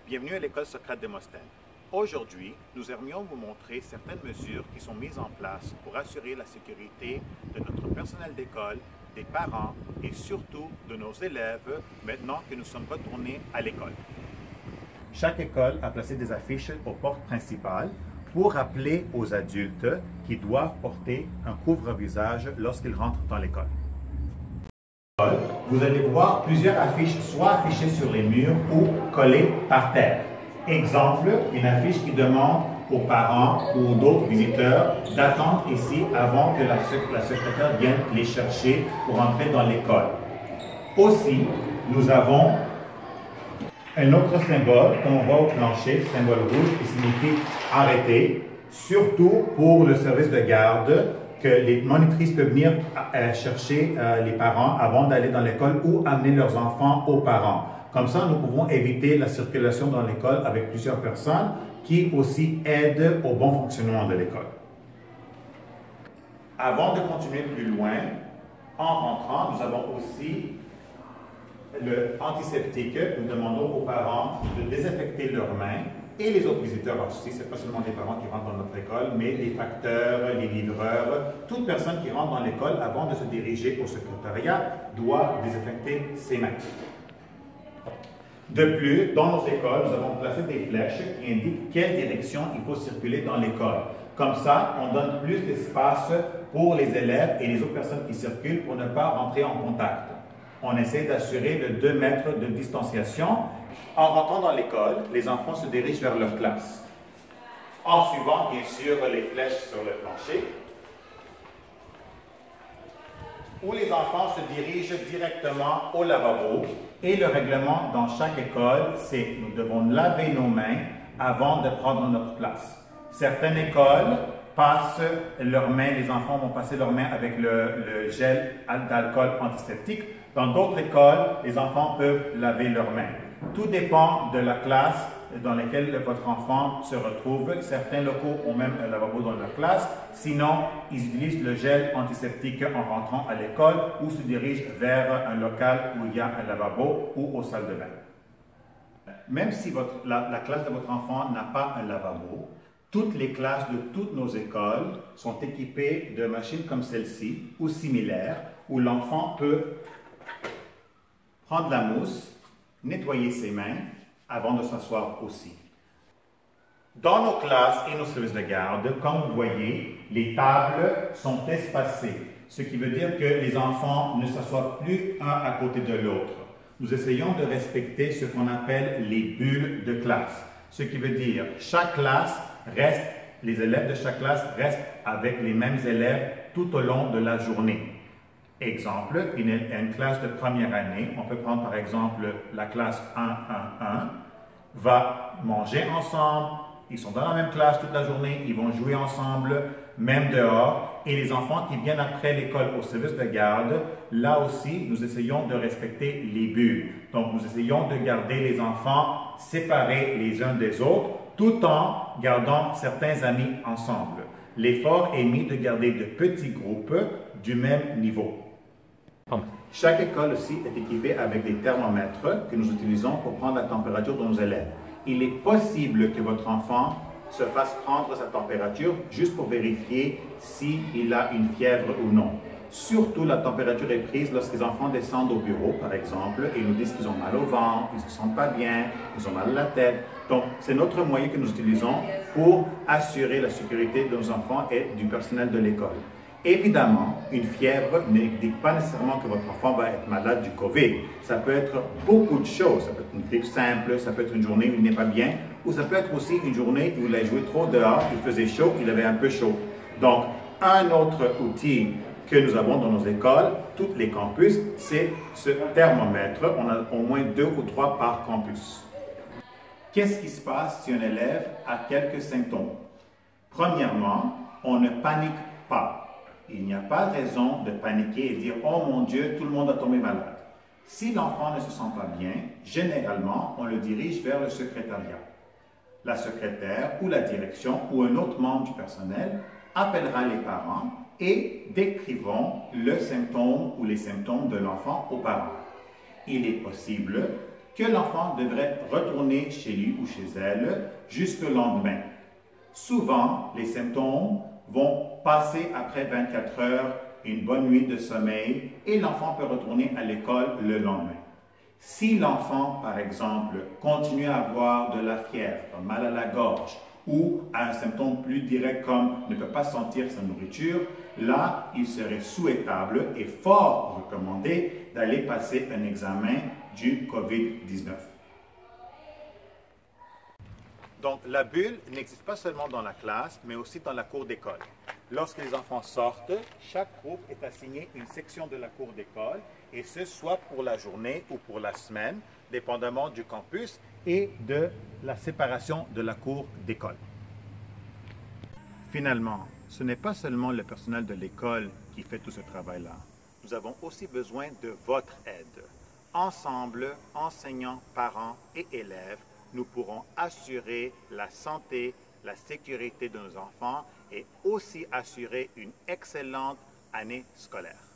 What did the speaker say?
Bienvenue à l'école Socrate Démosthène. Aujourd'hui, nous aimerions vous montrer certaines mesures qui sont mises en place pour assurer la sécurité de notre personnel d'école, des parents et surtout de nos élèves maintenant que nous sommes retournés à l'école. Chaque école a placé des affiches aux portes principales pour rappeler aux adultes qui doivent porter un couvre-visage lorsqu'ils rentrent dans l'école. Vous allez voir plusieurs affiches, soit affichées sur les murs ou collées par terre. Exemple, une affiche qui demande aux parents ou d'autres visiteurs d'attendre ici avant que la secrétaire vienne les chercher pour entrer dans l'école. Aussi, nous avons un autre symbole qu'on voit au plancher, symbole rouge, qui signifie arrêter, surtout pour le service de garde, que les monitrices peuvent venir chercher les parents avant d'aller dans l'école ou amener leurs enfants aux parents. Comme ça, nous pouvons éviter la circulation dans l'école avec plusieurs personnes qui aussi aident au bon fonctionnement de l'école. Avant de continuer plus loin, en rentrant, nous avons aussi le antiseptique. Nous demandons aux parents de désinfecter leurs mains et les autres visiteurs aussi. Ce n'est pas seulement les parents qui rentrent dans notre école, mais les facteurs, les livreurs, toute personne qui rentre dans l'école avant de se diriger au secrétariat doit désinfecter ses mains. De plus, dans nos écoles, nous avons placé des flèches qui indiquent quelle direction il faut circuler dans l'école. Comme ça, on donne plus d'espace pour les élèves et les autres personnes qui circulent pour ne pas rentrer en contact. On essaie d'assurer le 2 mètres de distanciation. En rentrant dans l'école, les enfants se dirigent vers leur classe. En suivant, bien sûr, les flèches sur le plancher, où les enfants se dirigent directement au lavabo. Et le règlement dans chaque école, c'est nous devons laver nos mains avant de prendre notre place. Certaines écoles passent leurs mains, les enfants vont passer leurs mains avec le gel d'alcool antiseptique. Dans d'autres écoles, les enfants peuvent laver leurs mains. Tout dépend de la classe dans laquelle votre enfant se retrouve. Certains locaux ont même un lavabo dans leur classe. Sinon, ils utilisent le gel antiseptique en rentrant à l'école ou se dirigent vers un local où il y a un lavabo ou aux salles de bain. Même si la classe de votre enfant n'a pas un lavabo, toutes les classes de toutes nos écoles sont équipées de machines comme celle-ci ou similaires où l'enfant peut prendre la mousse, nettoyer ses mains avant de s'asseoir aussi. Dans nos classes et nos services de garde, comme vous voyez, les tables sont espacées, ce qui veut dire que les enfants ne s'assoient plus un à côté de l'autre. Nous essayons de respecter ce qu'on appelle les bulles de classe, ce qui veut dire chaque classe reste, les élèves de chaque classe restent avec les mêmes élèves tout au long de la journée. Exemple, une classe de première année, on peut prendre par exemple la classe 1-1-1, va manger ensemble, ils sont dans la même classe toute la journée, ils vont jouer ensemble, même dehors, et les enfants qui viennent après l'école au service de garde, là aussi, nous essayons de respecter les bulles. Donc, nous essayons de garder les enfants séparés les uns des autres, tout en gardant certains amis ensemble. L'effort est mis de garder de petits groupes du même niveau. Chaque école aussi est équipée avec des thermomètres que nous utilisons pour prendre la température de nos élèves. Il est possible que votre enfant se fasse prendre sa température juste pour vérifier s'il a une fièvre ou non. Surtout, la température est prise lorsque les enfants descendent au bureau, par exemple, et nous disent qu'ils ont mal au ventre, ils ne se sentent pas bien, ils ont mal à la tête. Donc, c'est notre moyen que nous utilisons pour assurer la sécurité de nos enfants et du personnel de l'école. Évidemment, une fièvre n'indique pas nécessairement que votre enfant va être malade du COVID. Ça peut être beaucoup de choses. Ça peut être une grippe simple, ça peut être une journée où il n'est pas bien, ou ça peut être aussi une journée où il a joué trop dehors, il faisait chaud, il avait un peu chaud. Donc, un autre outil que nous avons dans nos écoles, tous les campus, c'est ce thermomètre. On a au moins 2 ou 3 par campus. Qu'est-ce qui se passe si un élève a quelques symptômes? Premièrement, on ne panique pas. Il n'y a pas de raison de paniquer et dire « Oh mon Dieu, tout le monde a tombé malade ». Si l'enfant ne se sent pas bien, généralement, on le dirige vers le secrétariat. La secrétaire ou la direction ou un autre membre du personnel appellera les parents et décrivont le symptôme ou les symptômes de l'enfant aux parents. Il est possible que l'enfant devrait retourner chez lui ou chez elle jusqu'au lendemain. Souvent, les symptômes vont passer après 24 heures, une bonne nuit de sommeil, et l'enfant peut retourner à l'école le lendemain. Si l'enfant, par exemple, continue à avoir de la fièvre, mal à la gorge, ou a un symptôme plus direct comme ne peut pas sentir sa nourriture, là, il serait souhaitable et fort recommandé d'aller passer un examen du COVID-19. Donc, la bulle n'existe pas seulement dans la classe, mais aussi dans la cour d'école. Lorsque les enfants sortent, chaque groupe est assigné une section de la cour d'école, et ce soit pour la journée ou pour la semaine, dépendamment du campus et de la séparation de la cour d'école. Finalement, ce n'est pas seulement le personnel de l'école qui fait tout ce travail-là. Nous avons aussi besoin de votre aide. Ensemble, enseignants, parents et élèves, nous pourrons assurer la santé, la sécurité de nos enfants et aussi assurer une excellente année scolaire.